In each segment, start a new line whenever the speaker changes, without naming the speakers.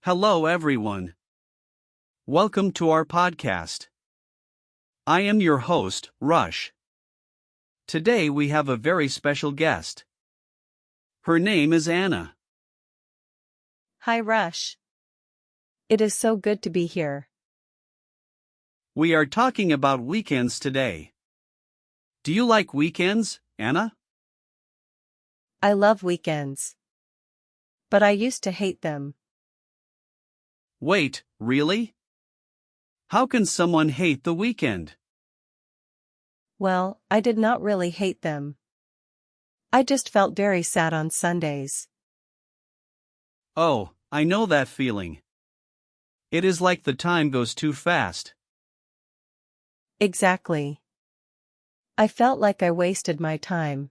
Hello everyone. Welcome to our podcast. I am your host, Rush. Today we have a very special guest. Her name is Anna.
Hi Rush. It is so good to be here.
We are talking about weekends today. Do you like weekends, Anna?
I love weekends. But I used to hate them.
Wait, really? How can someone hate the weekend?
Well, I did not really hate them. I just felt very sad on Sundays.
Oh, I know that feeling. It is like the time goes too fast.
Exactly. I felt like I wasted my time.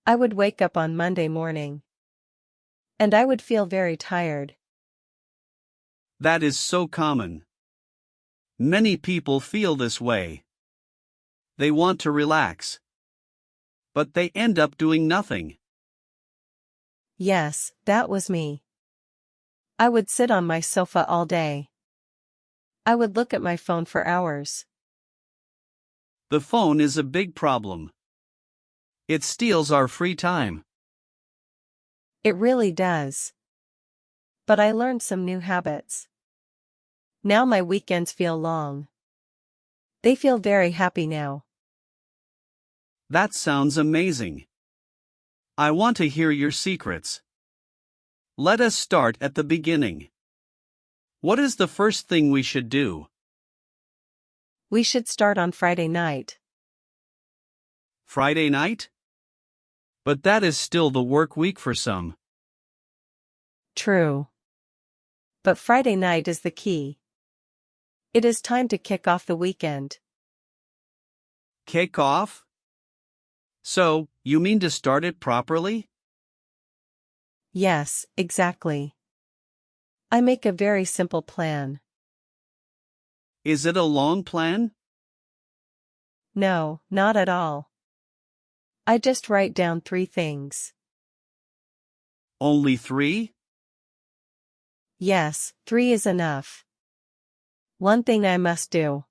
I would wake up on Monday morning. And I would feel very tired.
That is so common. Many people feel this way. They want to relax. But they end up doing nothing.
Yes, that was me. I would sit on my sofa all day. I would look at my phone for hours.
The phone is a big problem. It steals our free time.
It really does. But I learned some new habits. Now my weekends feel long. They feel very happy now.
That sounds amazing. I want to hear your secrets. Let us start at the beginning. What is the first thing we should do?
We should start on Friday night.
Friday night? But that is still the work week for some.
True. But Friday night is the key. It is time to kick off the weekend.
Kick off? So, you mean to start it properly?
Yes, exactly. I make a very simple plan.
Is it a long plan?
No, not at all. I just write down 3 things.
Only 3?
Yes, 3 is enough. 1 thing I must do.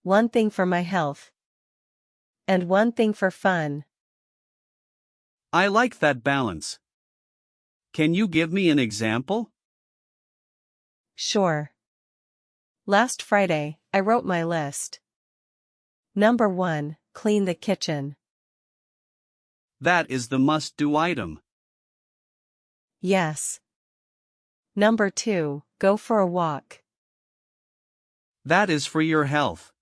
1 thing for my health. And 1 thing for fun.
I like that balance. Can you give me an example?
Sure. Last Friday, I wrote my list. Number 1, clean the kitchen.
That is the must-do item.
Yes. Number 2, go for a walk.
That is for your health.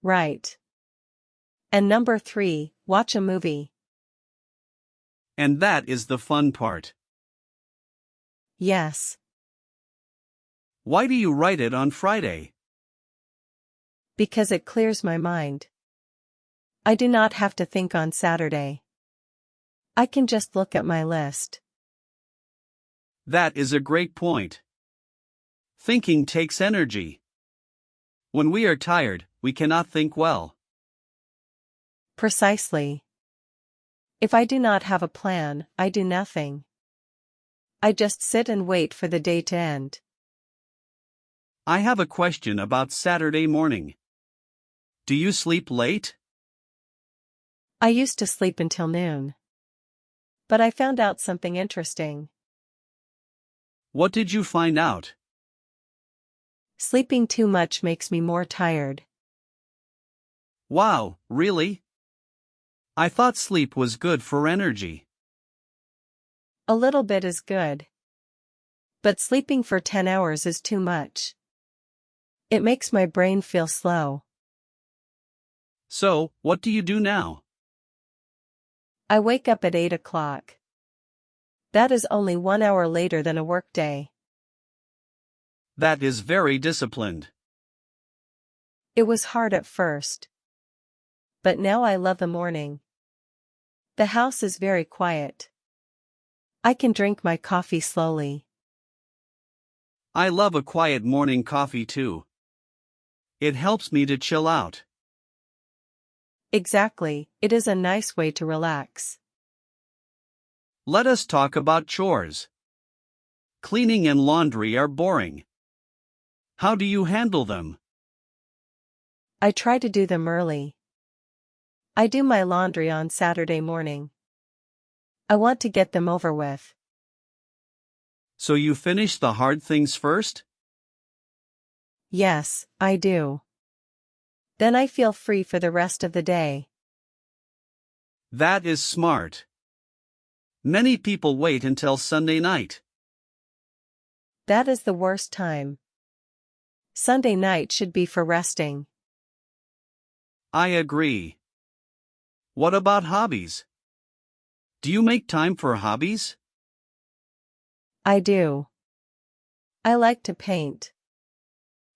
Right. And number 3, watch a movie.
And that is the fun part.
Yes.
Why do you write it on Friday?
Because it clears my mind. I do not have to think on Saturday. I can just look at my list.
That is a great point. Thinking takes energy. When we are tired, we cannot think well.
Precisely. If I do not have a plan, I do nothing. I just sit and wait for the day to end.
I have a question about Saturday morning. Do you sleep late?
I used to sleep until noon. But I found out something interesting.
What did you find out?
Sleeping too much makes me more tired.
Wow, really? I thought sleep was good for energy.
A little bit is good. But sleeping for 10 hours is too much. It makes my brain feel slow.
So, what do you do now?
I wake up at 8 o'clock. That is only 1 hour later than a workday.
That is very disciplined.
It was hard at first. But now I love the morning. The house is very quiet. I can drink my coffee slowly.
I love a quiet morning coffee too. It helps me to chill out.
Exactly, it is a nice way to relax.
Let us talk about chores. Cleaning and laundry are boring. How do you handle them?
I try to do them early. I do my laundry on Saturday morning. I want to get them over with.
So you finish the hard things first?
Yes, I do. Then I feel free for the rest of the day.
That is smart. Many people wait until Sunday night.
That is the worst time. Sunday night should be for resting.
I agree. What about hobbies? Do you make time for hobbies?
I do. I like to paint.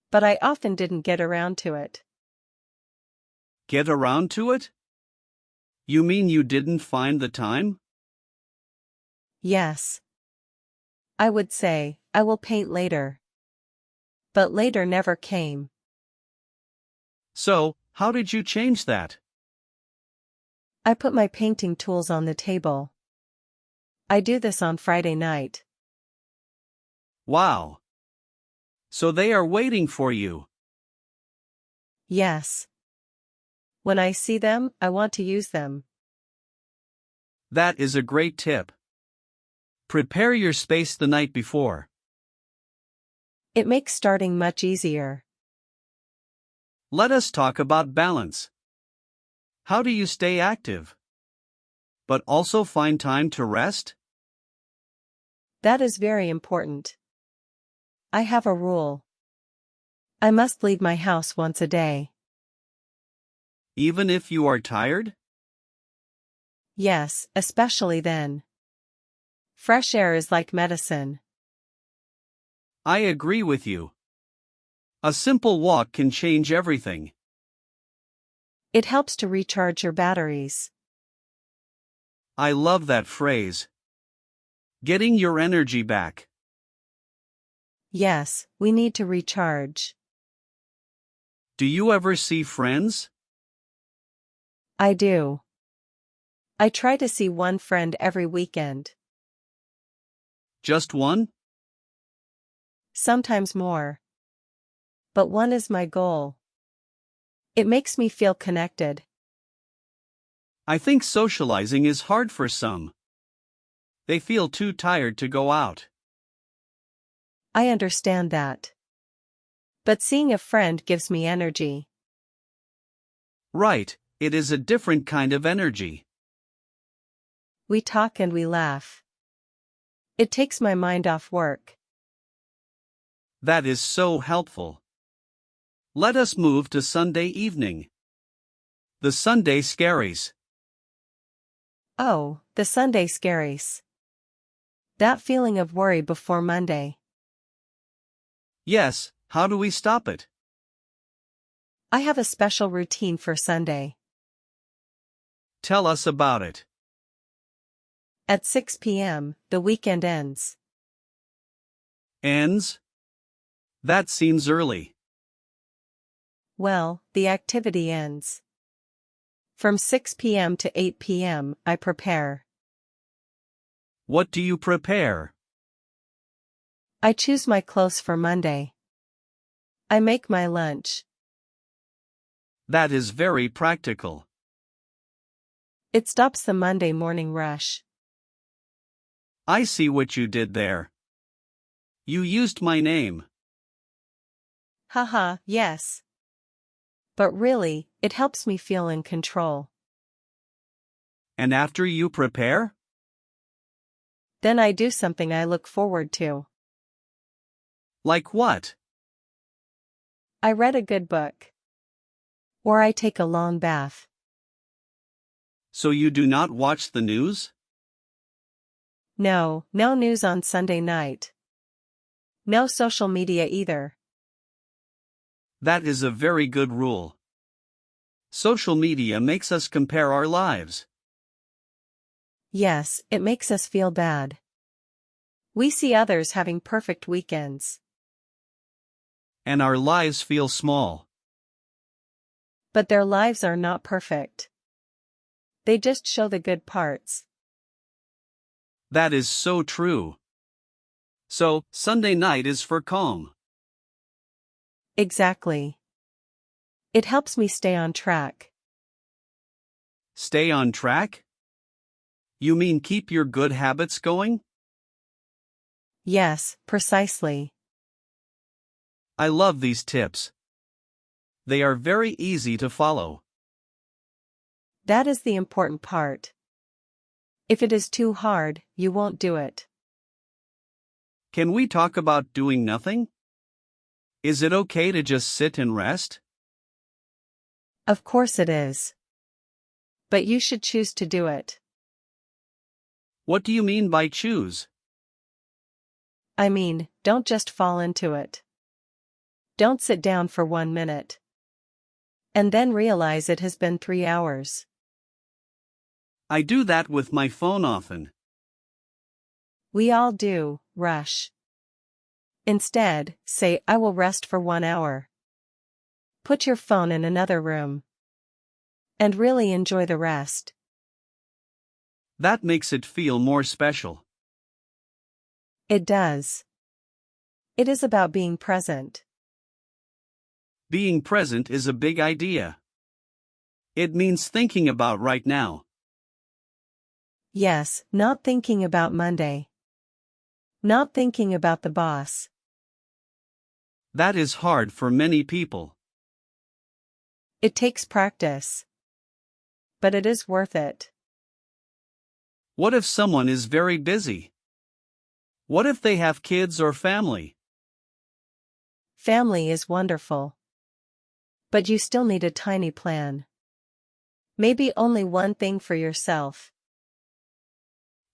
But I often didn't get around to it.
Get around to it? You mean you didn't find the time?
Yes. I would say, I will paint later. But later never came.
So, how did you change that?
I put my painting tools on the table. I do this on Friday night.
Wow. So they are waiting for you.
Yes. When I see them, I want to use them.
That is a great tip. Prepare your space the night before.
It makes starting much easier.
Let us talk about balance. How do you stay active, but also find time to rest?
That is very important. I have a rule. I must leave my house once a day.
Even if you are tired?
Yes, especially then. Fresh air is like medicine.
I agree with you. A simple walk can change everything.
It helps to recharge your batteries.
I love that phrase. Getting your energy back.
Yes, we need to recharge.
Do you ever see friends?
I do. I try to see one friend every weekend.
Just one?
Sometimes more. But one is my goal. It makes me feel connected.
I think socializing is hard for some. They feel too tired to go out.
I understand that. But seeing a friend gives me energy.
Right, it is a different kind of energy.
We talk and we laugh. It takes my mind off work.
That is so helpful. Let us move to Sunday evening. The Sunday scaries.
Oh, the Sunday scaries. That feeling of worry before Monday.
Yes, how do we stop it?
I have a special routine for Sunday.
Tell us about it.
At 6 p.m., the weekend ends.
Ends? That seems early.
Well, the activity ends. From 6 p.m. to 8 p.m., I prepare.
What do you prepare?
I choose my clothes for Monday. I make my lunch.
That is very practical.
It stops the Monday morning rush.
I see what you did there. You used my name.
Haha, yes. But really, it helps me feel in control.
And after you prepare?
Then I do something I look forward to.
Like what?
I read a good book. Or I take a long bath.
So you do not watch the news?
No, no news on Sunday night. No social media either.
That is a very good rule. Social media makes us compare our lives.
Yes, it makes us feel bad. We see others having perfect weekends.
And our lives feel small.
But their lives are not perfect. They just show the good parts.
That is so true. So, Sunday night is for calm.
Exactly. It helps me stay on track.
Stay on track? You mean keep your good habits going?
Yes, precisely.
I love these tips. They are very easy to follow.
That is the important part. If it is too hard, you won't do it.
Can we talk about doing nothing? Is it okay to just sit and rest?
Of course it is. But you should choose to do it.
What do you mean by choose?
I mean, don't just fall into it. Don't sit down for 1 minute. And then realize it has been 3 hours.
I do that with my phone often.
We all do, Rush. Instead, say, I will rest for 1 hour. Put your phone in another room. And really enjoy the rest.
That makes it feel more special.
It does. It is about being present.
Being present is a big idea. It means thinking about right now.
Yes, not thinking about Monday. Not thinking about the boss.
That is hard for many people.
It takes practice. But it is worth it.
What if someone is very busy? What if they have kids or family?
Family is wonderful. But you still need a tiny plan. Maybe only one thing for yourself.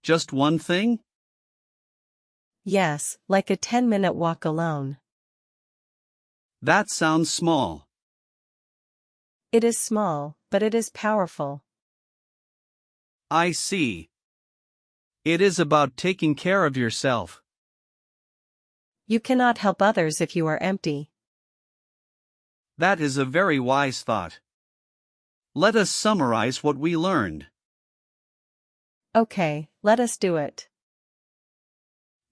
Just one thing?
Yes, like a 10-minute walk alone.
That sounds small.
It is small, but it is powerful.
I see. It is about taking care of yourself.
You cannot help others if you are empty.
That is a very wise thought. Let us summarize what we learned.
Okay, let us do it.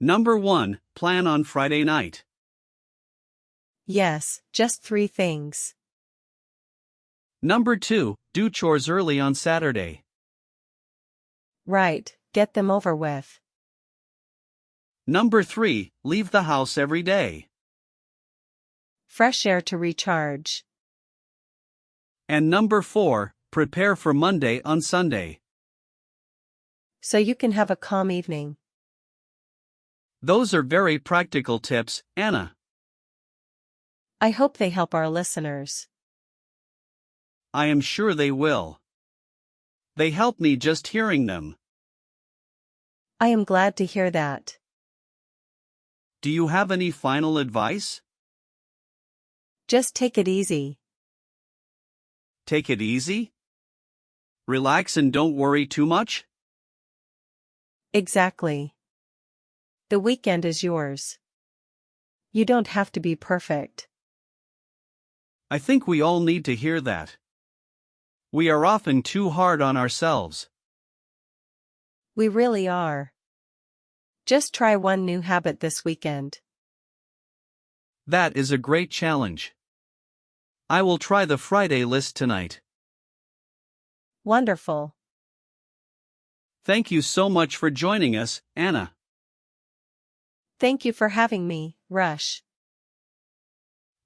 Number 1, plan on Friday night.
Yes, just 3 things.
Number 2, do chores early on Saturday.
Right, get them over with.
Number 3, leave the house every day.
Fresh air to recharge.
And number 4, prepare for Monday on Sunday.
So you can have a calm evening.
Those are very practical tips, Anna.
I hope they help our listeners.
I am sure they will. They help me just hearing them.
I am glad to hear that.
Do you have any final advice?
Just take it easy.
Take it easy? Relax and don't worry too much?
Exactly. The weekend is yours. You don't have to be perfect.
I think we all need to hear that. We are often too hard on ourselves.
We really are. Just try one new habit this weekend.
That is a great challenge. I will try the Friday list tonight.
Wonderful.
Thank you so much for joining us, Anna.
Thank you for having me, Rush.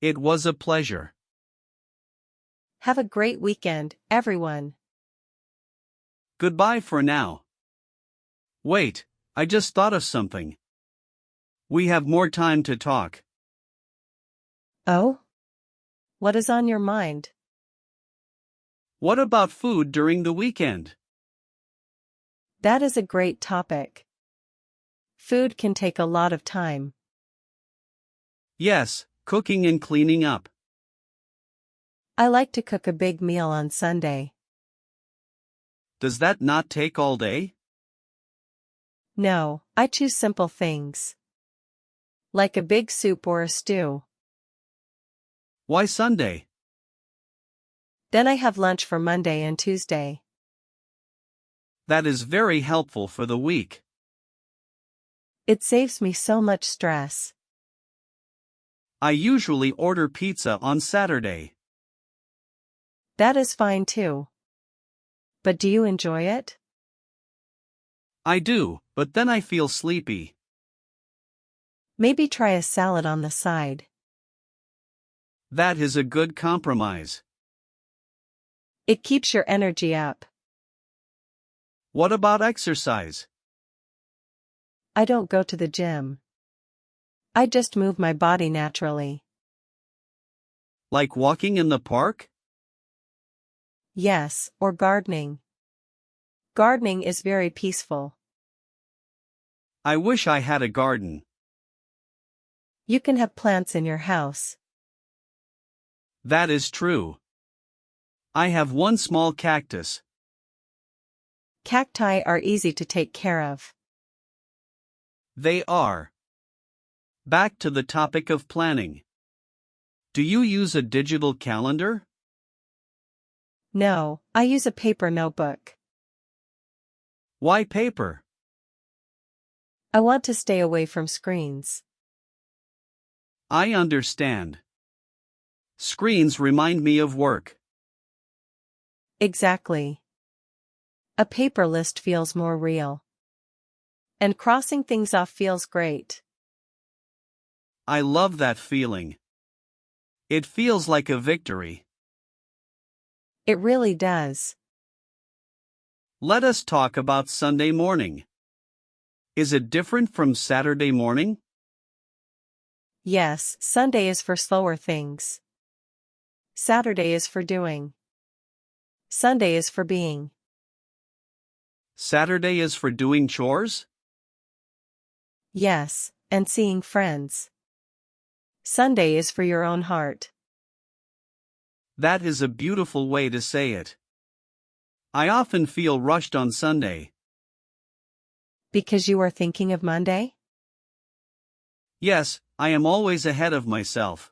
It was a pleasure.
Have a great weekend, everyone.
Goodbye for now. Wait, I just thought of something. We have more time to talk.
Oh? What is on your mind?
What about food during the weekend?
That is a great topic. Food can take a lot of time.
Yes, cooking and cleaning up.
I like to cook a big meal on Sunday.
Does that not take all day?
No, I choose simple things. Like a big soup or a stew.
Why Sunday?
Then I have lunch for Monday and Tuesday.
That is very helpful for the week.
It saves me so much stress.
I usually order pizza on Saturday.
That is fine too. But do you enjoy it?
I do, but then I feel sleepy.
Maybe try a salad on the side.
That is a good compromise.
It keeps your energy up.
What about exercise?
I don't go to the gym. I just move my body naturally.
Like walking in the park?
Yes, or gardening. Gardening is very peaceful.
I wish I had a garden.
You can have plants in your house.
That is true. I have one small cactus.
Cacti are easy to take care of.
They are. Back to the topic of planning. Do you use a digital calendar?
No, I use a paper notebook.
Why paper?
I want to stay away from screens.
I understand. Screens remind me of work.
Exactly. A paper list feels more real. And crossing things off feels great.
I love that feeling. It feels like a victory.
It really does.
Let us talk about Sunday morning. Is it different from Saturday morning?
Yes, Sunday is for slower things. Saturday is for doing. Sunday is for being.
Saturday is for doing chores?
Yes, and seeing friends. Sunday is for your own heart.
That is a beautiful way to say it. I often feel rushed on Sunday.
Because you are thinking of Monday?
Yes, I am always ahead of myself.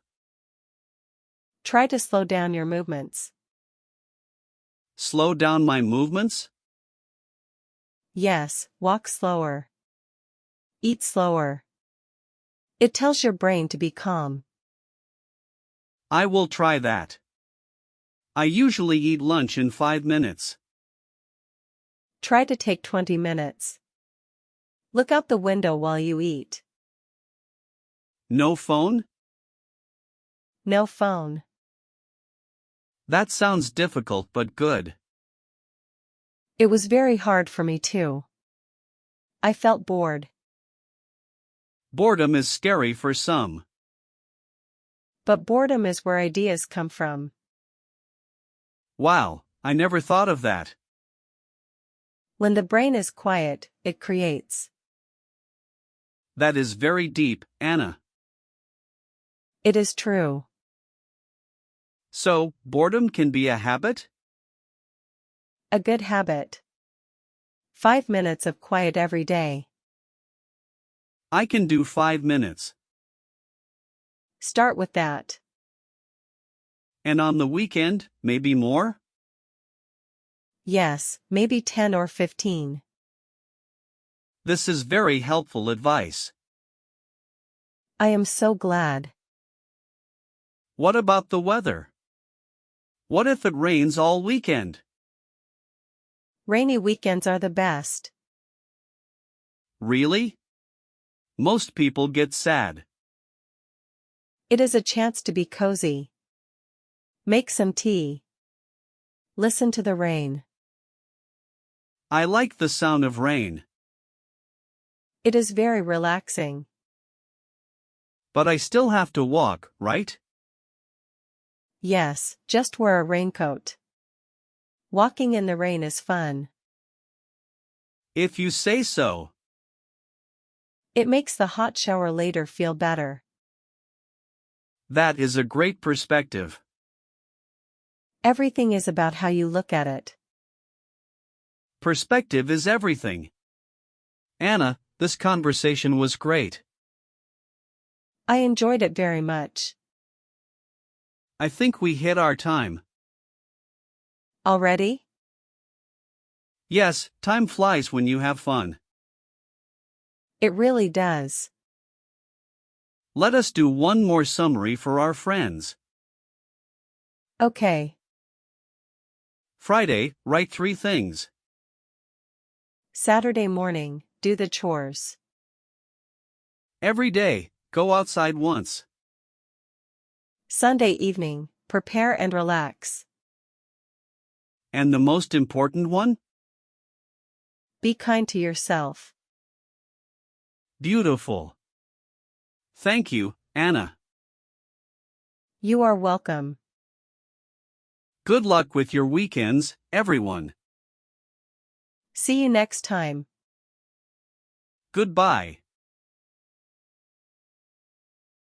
Try to slow down your movements.
Slow down my movements?
Yes, walk slower. Eat slower. It tells your brain to be calm.
I will try that. I usually eat lunch in 5 minutes.
Try to take 20 minutes. Look out the window while you eat.
No phone?
No phone.
That sounds difficult but good.
It was very hard for me too. I felt bored.
Boredom is scary for some.
But boredom is where ideas come from.
Wow, I never thought of that.
When the brain is quiet, it creates.
That is very deep, Anna.
It is true.
So, boredom can be a habit?
A good habit. 5 minutes of quiet every day.
I can do 5 minutes.
Start with that.
And on the weekend, maybe more?
Yes, maybe 10 or 15.
This is very helpful advice.
I am so glad.
What about the weather? What if it rains all weekend?
Rainy weekends are the best.
Really? Most people get sad.
It is a chance to be cozy. Make some tea. Listen to the rain.
I like the sound of rain.
It is very relaxing.
But I still have to walk, right?
Yes, just wear a raincoat. Walking in the rain is fun.
If you say so.
It makes the hot shower later feel better.
That is a great perspective.
Everything is about how you look at it.
Perspective is everything. Anna, this conversation was great.
I enjoyed it very much.
I think we hit our time.
Already?
Yes, time flies when you have fun.
It really does.
Let us do one more summary for our friends.
Okay.
Friday, write 3 things.
Saturday morning, do the chores.
Every day, go outside once.
Sunday evening, prepare and relax.
And the most important one?
Be kind to yourself.
Beautiful. Thank you, Anna.
You are welcome.
Good luck with your weekends, everyone.
See you next time.
Goodbye.